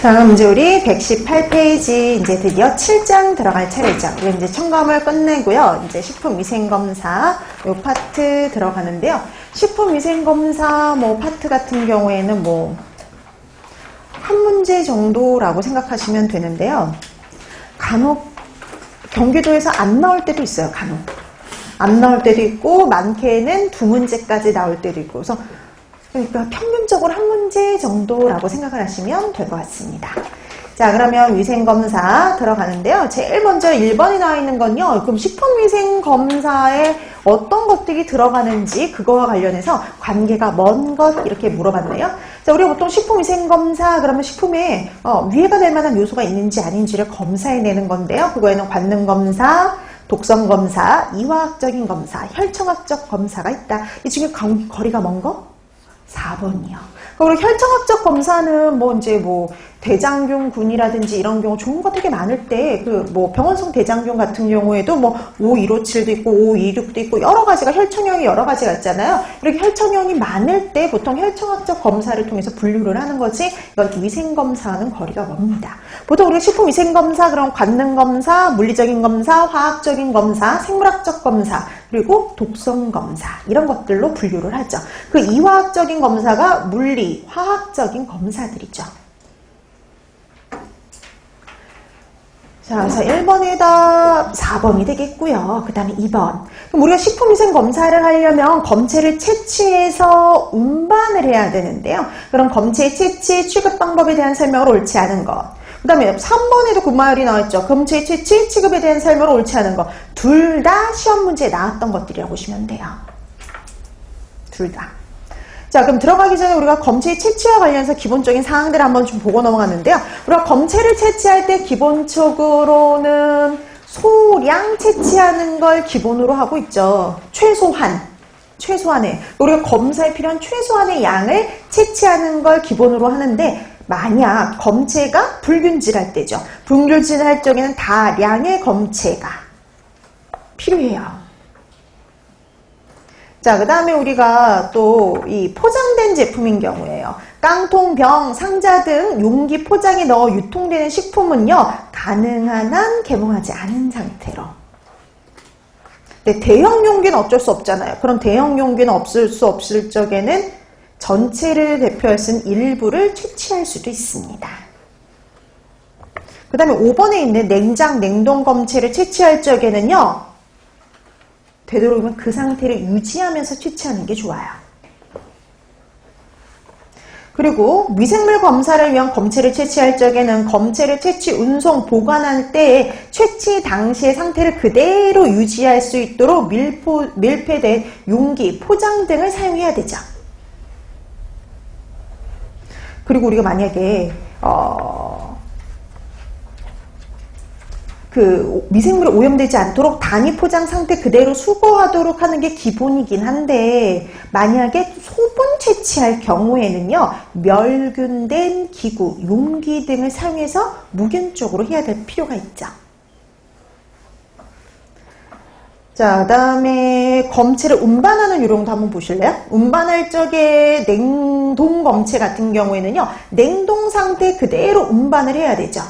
다음 이제 우리 118페이지 이제 드디어 7장 들어갈 차례죠. 우리 이제 첨가물 끝내고요. 이제 식품위생검사 요 파트 들어가는데요. 식품위생검사 뭐 파트 같은 경우에는 뭐 한 문제 정도라고 생각하시면 되는데요. 간혹 경기도에서 안 나올 때도 있어요. 간혹 안 나올 때도 있고 많게는 2문제까지 나올 때도 있고, 그래서 그러니까 평균적으로 한 문제 정도라고 생각을 하시면 될 것 같습니다. 자, 그러면 위생검사 들어가는데요. 제일 먼저 1번이 나와 있는 건요. 그럼 식품위생검사에 어떤 것들이 들어가는지 그거와 관련해서 관계가 먼 것 이렇게 물어봤네요. 자, 우리가 보통 식품위생검사 그러면 식품에 위해가 될 만한 요소가 있는지 아닌지를 검사해내는 건데요. 그거에는 관능검사, 독성검사, 이화학적인 검사, 혈청학적 검사가 있다. 이 중에 거리가 먼 거? 4번이요. 그리고 혈청학적 검사는 뭐 이제 뭐 대장균군이라든지 이런 경우 종류가 되게 많을 때 그 뭐 병원성 대장균 같은 경우에도 뭐 O257도 있고 O226도 있고 여러 가지가 혈청형이 여러 가지가 있잖아요. 이렇게 혈청형이 많을 때 보통 혈청학적 검사를 통해서 분류를 하는 거지, 이건 위생검사는 거리가 멉니다. 보통 우리가 식품위생검사, 그럼 관능검사, 물리적인 검사, 화학적인 검사, 생물학적 검사, 그리고 독성검사 이런 것들로 분류를 하죠. 그 이화학적인 검사가 물리, 화학적인 검사들이죠. 자, 그래서 1번에다 4번이 되겠고요. 그 다음에 2번. 그럼 우리가 식품위생검사를 하려면 검체를 채취해서 운반을 해야 되는데요. 그럼 검체의 채취, 취급 방법에 대한 설명을 옳지 않은 것. 그 다음에 3번에도 그 말이 나왔죠. 검체의 채취, 취급에 대한 설명을 옳지 않은 것. 둘 다 시험 문제에 나왔던 것들이라고 보시면 돼요. 둘 다. 자, 그럼 들어가기 전에 우리가 검체의 채취와 관련해서 기본적인 사항들을 한번 좀 보고 넘어갔는데요. 우리가 검체를 채취할 때 기본적으로는 소량 채취하는 걸 기본으로 하고 있죠. 최소한의. 우리가 검사에 필요한 최소한의 양을 채취하는 걸 기본으로 하는데, 만약 검체가 불균질할 때죠. 불균질할 적에는 다량의 검체가 필요해요. 자, 그 다음에 우리가 또 이 포장된 제품인 경우에요. 깡통, 병, 상자 등 용기 포장에 넣어 유통되는 식품은요, 가능한 한 개봉하지 않은 상태로. 근데 대형 용기는 어쩔 수 없잖아요. 그럼 대형 용기는 없을 수 없을 적에는 전체를 대표할 수 있는 일부를 채취할 수도 있습니다. 그 다음에 5번에 있는 냉장, 냉동 검체를 채취할 적에는요, 되도록이면 그 상태를 유지하면서 채취하는 게 좋아요. 그리고 미생물 검사를 위한 검체를 채취할 적에는 검체를 채취, 운송, 보관할 때에 채취 당시의 상태를 그대로 유지할 수 있도록 밀폐된 용기, 포장 등을 사용해야 되죠. 그리고 우리가 만약에 그 미생물이 오염되지 않도록 단위 포장 상태 그대로 수거하도록 하는 게 기본이긴 한데, 만약에 소분 채취할 경우에는요, 멸균된 기구, 용기 등을 사용해서 무균적으로 해야 될 필요가 있죠. 자, 그 다음에 검체를 운반하는 요령도 한번 보실래요? 운반할 적에 냉동 검체 같은 경우에는요, 냉동 상태 그대로 운반을 해야 되죠.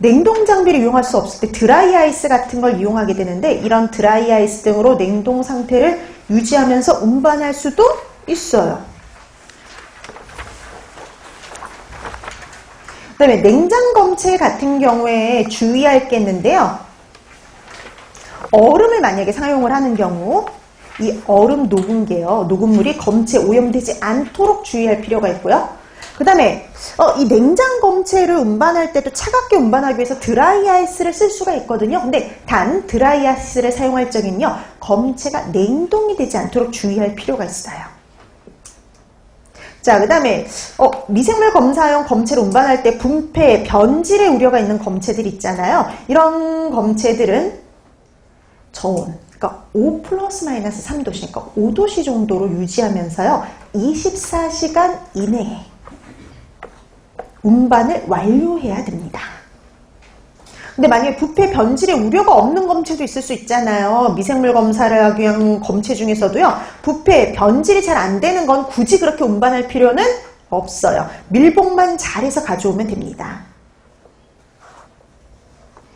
냉동 장비를 이용할 수 없을 때 드라이 아이스 같은 걸 이용하게 되는데, 이런 드라이 아이스 등으로 냉동 상태를 유지하면서 운반할 수도 있어요. 그 다음에 냉장 검체 같은 경우에 주의할 게 있는데요. 얼음을 만약에 사용을 하는 경우, 이 얼음 녹은게요, 녹은물이 검체에 오염되지 않도록 주의할 필요가 있고요. 그 다음에 이 냉장 검체를 운반할 때도 차갑게 운반하기 위해서 드라이 아이스를 쓸 수가 있거든요. 근데 단 드라이 아이스를 사용할 적에는요, 검체가 냉동이 되지 않도록 주의할 필요가 있어요. 자, 그 다음에 미생물 검사용 검체를 운반할 때 분폐, 변질의 우려가 있는 검체들 있잖아요. 이런 검체들은 저온, 그러니까 5 ± 3도씨, 그러니까 5도씨 정도로 유지하면서요, 24시간 이내에 운반을 완료해야 됩니다. 근데 만약에 부패 변질의 우려가 없는 검체도 있을 수 있잖아요. 미생물 검사를 하기 위한 검체 중에서도요, 부패 변질이 잘 안 되는 건 굳이 그렇게 운반할 필요는 없어요. 밀봉만 잘해서 가져오면 됩니다.